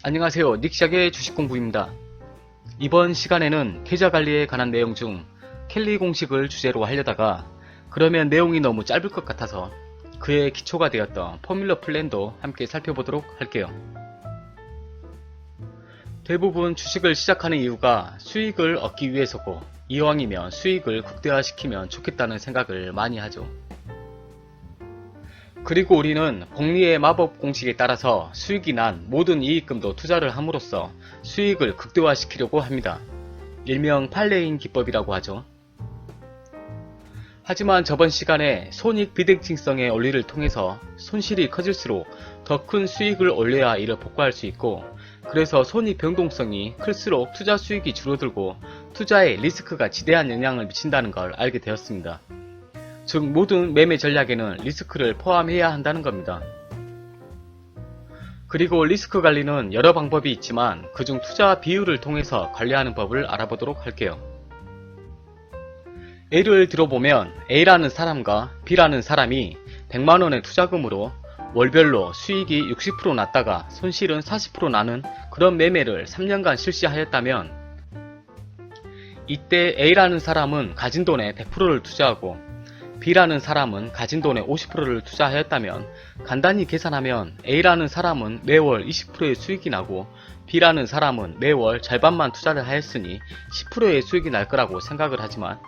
안녕하세요. 닉샥의 주식공부입니다. 이번 시간에는 계좌관리에 관한 내용 중 켈리 공식을 주제로 하려다가 그러면 내용이 너무 짧을 것 같아서 그의 기초가 되었던 포뮬러 플랜도 함께 살펴보도록 할게요. 대부분 주식을 시작하는 이유가 수익을 얻기 위해서고 이왕이면 수익을 극대화시키면 좋겠다는 생각을 많이 하죠. 그리고 우리는 복리의 마법 공식에 따라서 수익이 난 모든 이익금도 투자를 함으로써 수익을 극대화시키려고 합니다. 일명 팔레인 기법이라고 하죠. 하지만 저번 시간에 손익 비대칭성의 원리를 통해서 손실이 커질수록 더 큰 수익을 올려야 이를 복구할 수 있고, 그래서 손익 변동성이 클수록 투자 수익이 줄어들고 투자에 리스크가 지대한 영향을 미친다는 걸 알게 되었습니다. 즉 모든 매매 전략에는 리스크를 포함해야 한다는 겁니다. 그리고 리스크 관리는 여러 방법이 있지만 그중 투자 비율을 통해서 관리하는 법을 알아보도록 할게요. 예를 들어보면 A라는 사람과 B라는 사람이 100만원의 투자금으로 월별로 수익이 60% 났다가 손실은 40% 나는 그런 매매를 3년간 실시하였다면, 이때 A라는 사람은 가진 돈의 100%를 투자하고 B라는 사람은 가진 돈의 50%를 투자하였다면, 간단히 계산하면 A라는 사람은 매월 20%의 수익이 나고 B라는 사람은 매월 절반만 투자를 하였으니 10%의 수익이 날 거라고 생각을 하지만,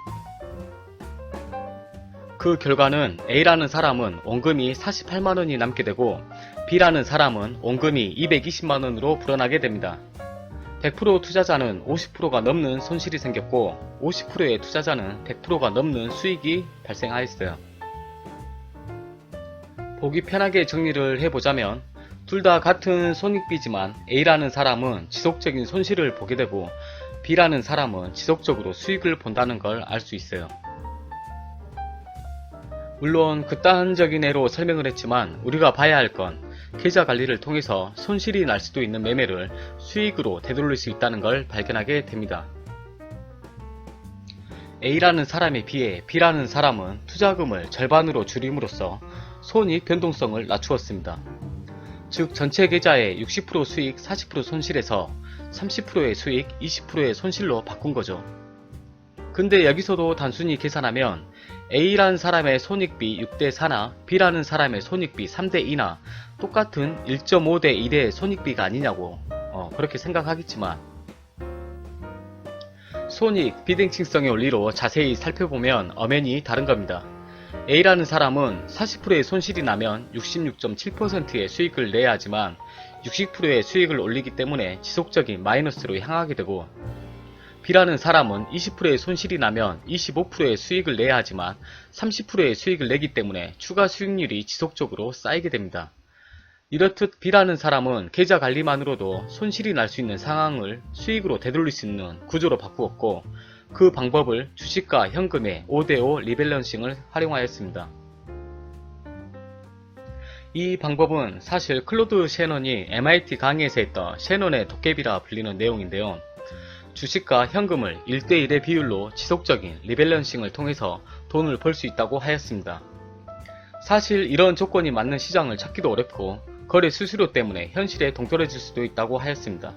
그 결과는 A라는 사람은 원금이 48만원이 남게 되고 B라는 사람은 원금이 220만원으로 불어나게 됩니다. 100% 투자자는 50%가 넘는 손실이 생겼고 50%의 투자자는 100%가 넘는 수익이 발생하였어요. 보기 편하게 정리를 해보자면 둘 다 같은 손익비지만 A라는 사람은 지속적인 손실을 보게 되고 B라는 사람은 지속적으로 수익을 본다는 걸 알 수 있어요. 물론 극단적인 예로 설명을 했지만 우리가 봐야 할 건 계좌 관리를 통해서 손실이 날 수도 있는 매매를 수익으로 되돌릴 수 있다는 걸 발견하게 됩니다. A라는 사람에 비해 B라는 사람은 투자금을 절반으로 줄임으로써 손익 변동성을 낮추었습니다. 즉 전체 계좌의 60% 수익 40% 손실에서 30%의 수익 20%의 손실로 바꾼 거죠. 근데 여기서도 단순히 계산하면 A라는 사람의 손익비 6대4나 B라는 사람의 손익비 3대2나 똑같은 1.5대1의 손익비가 아니냐고 그렇게 생각하겠지만, 손익 비대칭성의 원리로 자세히 살펴보면 엄연히 다른 겁니다. A라는 사람은 40%의 손실이 나면 66.7%의 수익을 내야 하지만 60%의 수익을 올리기 때문에 지속적인 마이너스로 향하게 되고, B라는 사람은 20%의 손실이 나면 25%의 수익을 내야 하지만 30%의 수익을 내기 때문에 추가 수익률이 지속적으로 쌓이게 됩니다. 이렇듯 B라는 사람은 계좌 관리만으로도 손실이 날 수 있는 상황을 수익으로 되돌릴 수 있는 구조로 바꾸었고, 그 방법을 주식과 현금의 5대5 리밸런싱을 활용하였습니다. 이 방법은 사실 클로드 셰넌이 MIT 강의에서 했던 셰넌의 도깨비라 불리는 내용인데요. 주식과 현금을 1대1의 비율로 지속적인 리밸런싱을 통해서 돈을 벌 수 있다고 하였습니다. 사실 이런 조건이 맞는 시장을 찾기도 어렵고 거래 수수료 때문에 현실에 동떨어질 수도 있다고 하였습니다.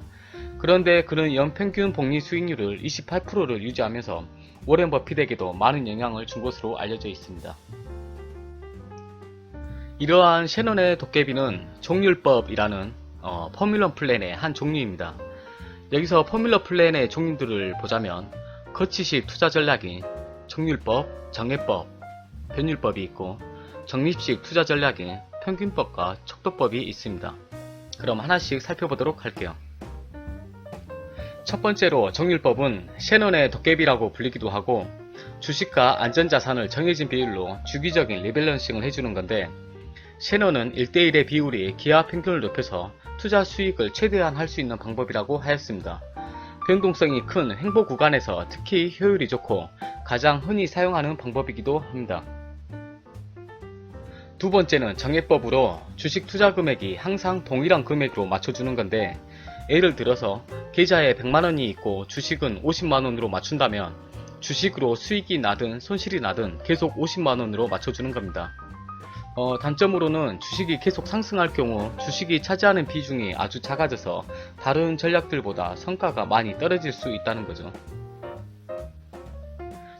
그런데 그는 연평균 복리 수익률을 28%를 유지하면서 워렌 버핏에게도 많은 영향을 준 것으로 알려져 있습니다. 이러한 셰넌의 도깨비는 종률법이라는 포뮬러 플랜의 한 종류입니다. 여기서 포뮬러 플랜의 종류들을 보자면 거치식 투자 전략인 종률법, 정해법, 변율법이 있고 적립식 투자 전략인 평균법과 척도법이 있습니다. 그럼 하나씩 살펴보도록 할게요. 첫 번째로 정률법은 셰넌의 도깨비라고 불리기도 하고 주식과 안전자산을 정해진 비율로 주기적인 리밸런싱을 해주는 건데, 셰넌은 1대1의 비율이 기하 평균을 높여서 투자 수익을 최대한 할 수 있는 방법이라고 하였습니다. 변동성이 큰 횡보 구간에서 특히 효율이 좋고 가장 흔히 사용하는 방법이기도 합니다. 두 번째는 정해법으로 주식 투자 금액이 항상 동일한 금액으로 맞춰주는 건데, 예를 들어서 계좌에 100만원이 있고 주식은 50만원으로 맞춘다면 주식으로 수익이 나든 손실이 나든 계속 50만원으로 맞춰주는 겁니다. 단점으로는 주식이 계속 상승할 경우 주식이 차지하는 비중이 아주 작아져서 다른 전략들보다 성과가 많이 떨어질 수 있다는 거죠.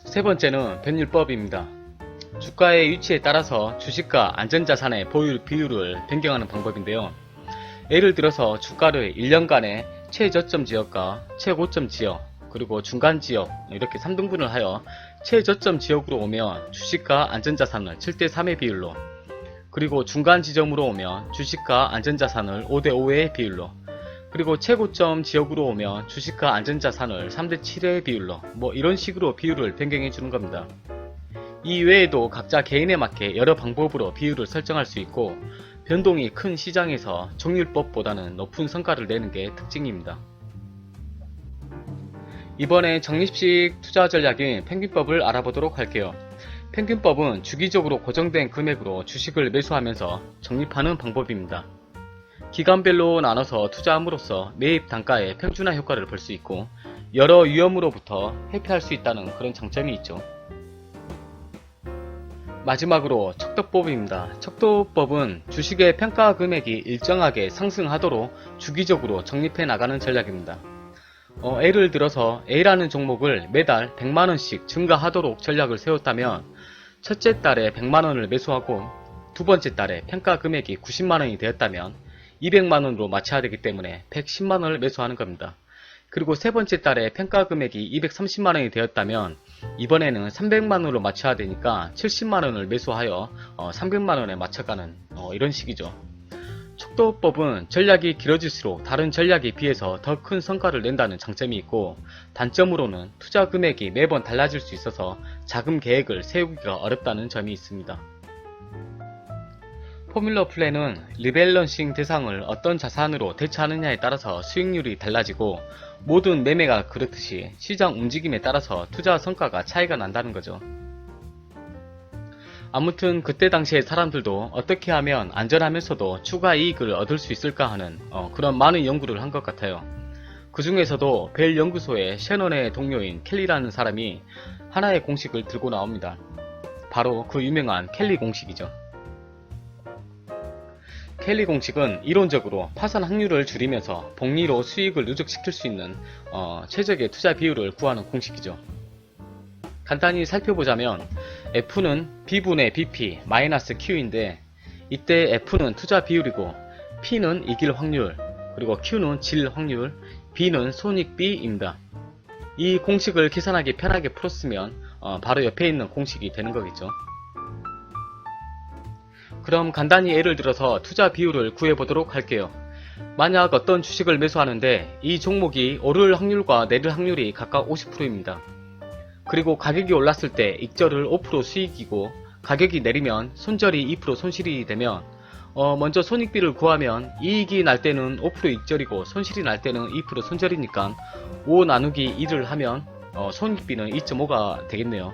세 번째는 변율법입니다. 주가의 위치에 따라서 주식과 안전자산의 보유 비율을 변경하는 방법인데요. 예를 들어서 주가를 1년간의 최저점 지역과 최고점 지역, 그리고 중간 지역 이렇게 3등분을 하여 최저점 지역으로 오면 주식과 안전자산을 7대3의 비율로, 그리고 중간 지점으로 오면 주식과 안전자산을 5대5의 비율로, 그리고 최고점 지역으로 오면 주식과 안전자산을 3대7의 비율로, 뭐 이런 식으로 비율을 변경해 주는 겁니다. 이 외에도 각자 개인에 맞게 여러 방법으로 비율을 설정할 수 있고, 변동이 큰 시장에서 정률법보다는 높은 성과를 내는 게 특징입니다. 이번에 적립식 투자 전략인 평균법을 알아보도록 할게요. 평균법은 주기적으로 고정된 금액으로 주식을 매수하면서 적립하는 방법입니다. 기간별로 나눠서 투자함으로써 매입 단가의 평준화 효과를 볼 수 있고, 여러 위험으로부터 회피할 수 있다는 그런 장점이 있죠. 마지막으로 척도법입니다. 척도법은 주식의 평가 금액이 일정하게 상승하도록 주기적으로 적립해 나가는 전략입니다. 예를 들어서 A라는 종목을 매달 100만원씩 증가하도록 전략을 세웠다면 첫째 달에 100만원을 매수하고 두 번째 달에 평가 금액이 90만원이 되었다면 200만원으로 맞춰야 되기 때문에 110만원을 매수하는 겁니다. 그리고 세 번째 달에 평가 금액이 230만원이 되었다면 이번에는 300만원으로 맞춰야 되니까 70만원을 매수하여 300만원에 맞춰가는 이런 식이죠. 척도법은 전략이 길어질수록 다른 전략에 비해서 더 큰 성과를 낸다는 장점이 있고, 단점으로는 투자 금액이 매번 달라질 수 있어서 자금 계획을 세우기가 어렵다는 점이 있습니다. 포뮬러 플랜은 리밸런싱 대상을 어떤 자산으로 대처하느냐에 따라서 수익률이 달라지고, 모든 매매가 그렇듯이 시장 움직임에 따라서 투자 성과가 차이가 난다는 거죠. 아무튼 그때 당시에 사람들도 어떻게 하면 안전하면서도 추가 이익을 얻을 수 있을까 하는 그런 많은 연구를 한 것 같아요. 그 중에서도 벨 연구소의 셰넌의 동료인 켈리라는 사람이 하나의 공식을 들고 나옵니다. 바로 그 유명한 켈리 공식이죠. 켈리 공식은 이론적으로 파산 확률을 줄이면서 복리로 수익을 누적시킬 수 있는 최적의 투자 비율을 구하는 공식이죠. 간단히 살펴보자면 F는 B분의 BP 마이너스 Q인데, 이때 F는 투자 비율이고 P는 이길 확률, 그리고 Q는 질 확률, B는 손익비입니다. 이 공식을 계산하기 편하게 풀었으면 바로 옆에 있는 공식이 되는 거겠죠. 그럼 간단히 예를 들어서 투자 비율을 구해보도록 할게요. 만약 어떤 주식을 매수하는데 이 종목이 오를 확률과 내릴 확률이 각각 50%입니다. 그리고 가격이 올랐을 때 익절을 5% 수익이고, 가격이 내리면 손절이 2% 손실이 되면 먼저 손익비를 구하면 이익이 날 때는 5% 익절이고 손실이 날 때는 2% 손절이니까 5 나누기 2를 하면 손익비는 2.5가 되겠네요.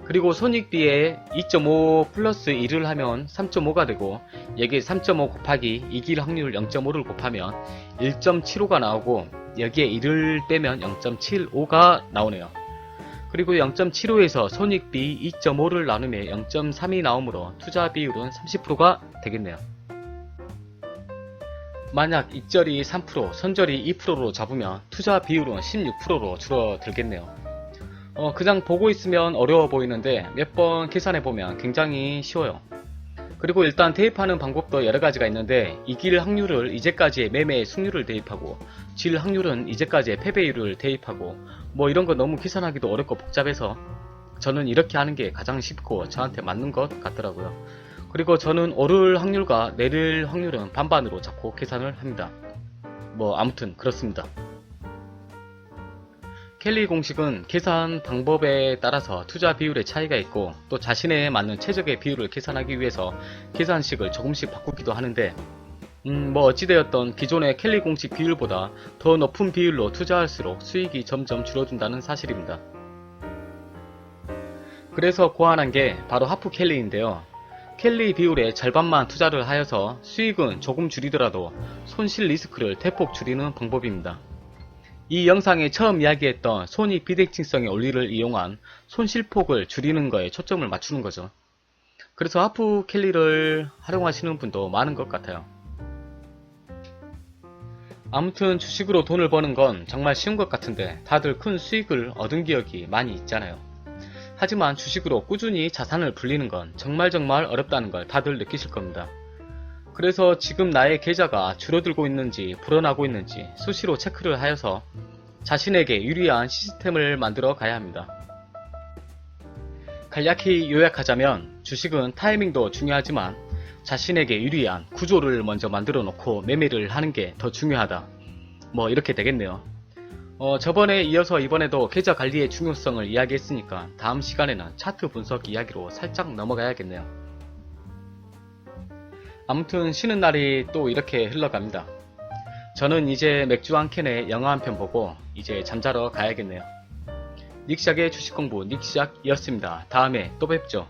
그리고 손익비에 2.5 플러스 1을 하면 3.5가 되고, 여기에 3.5 곱하기 이길 확률 0.5를 곱하면 1.75가 나오고, 여기에 1을 빼면 0.75가 나오네요. 그리고 0.75에서 손익비 2.5를 나누면 0.3이 나오므로 투자 비율은 30%가 되겠네요. 만약 익절이 3%, 손절이 2%로 잡으면 투자 비율은 16%로 줄어들겠네요. 그냥 보고 있으면 어려워 보이는데 몇 번 계산해보면 굉장히 쉬워요. 그리고 일단 대입하는 방법도 여러가지가 있는데, 이길 확률을 이제까지의 매매의 승률을 대입하고, 질 확률은 이제까지의 패배율을 대입하고, 뭐 이런 거 너무 계산하기도 어렵고 복잡해서 저는 이렇게 하는 게 가장 쉽고 저한테 맞는 것 같더라고요. 그리고 저는 오를 확률과 내릴 확률은 반반으로 잡고 계산을 합니다. 뭐 아무튼 그렇습니다. 켈리 공식은 계산 방법에 따라서 투자 비율의 차이가 있고, 또 자신에 맞는 최적의 비율을 계산하기 위해서 계산식을 조금씩 바꾸기도 하는데, 뭐 어찌되었던 기존의 켈리 공식 비율보다 더 높은 비율로 투자할수록 수익이 점점 줄어든다는 사실입니다. 그래서 고안한 게 바로 하프 켈리인데요. 켈리 비율의 절반만 투자를 하여서 수익은 조금 줄이더라도 손실 리스크를 대폭 줄이는 방법입니다. 이 영상에 처음 이야기했던 손익 비대칭성의 원리를 이용한 손실폭을 줄이는 거에 초점을 맞추는 거죠. 그래서 하프 캘리를 활용하시는 분도 많은 것 같아요. 아무튼 주식으로 돈을 버는 건 정말 쉬운 것 같은데 다들 큰 수익을 얻은 기억이 많이 있잖아요. 하지만 주식으로 꾸준히 자산을 불리는 건 정말 어렵다는 걸 다들 느끼실 겁니다. 그래서 지금 나의 계좌가 줄어들고 있는지 불어나고 있는지 수시로 체크를 하여서 자신에게 유리한 시스템을 만들어 가야 합니다. 간략히 요약하자면 주식은 타이밍도 중요하지만 자신에게 유리한 구조를 먼저 만들어 놓고 매매를 하는 게 더 중요하다. 뭐 이렇게 되겠네요. 저번에 이어서 이번에도 계좌 관리의 중요성을 이야기했으니까 다음 시간에는 차트 분석 이야기로 살짝 넘어가야겠네요. 아무튼 쉬는 날이 또 이렇게 흘러갑니다. 저는 이제 맥주 한 캔에 영화 한 편 보고 이제 잠자러 가야겠네요. 닉샥의 주식공부 닉샥이었습니다. 다음에 또 뵙죠.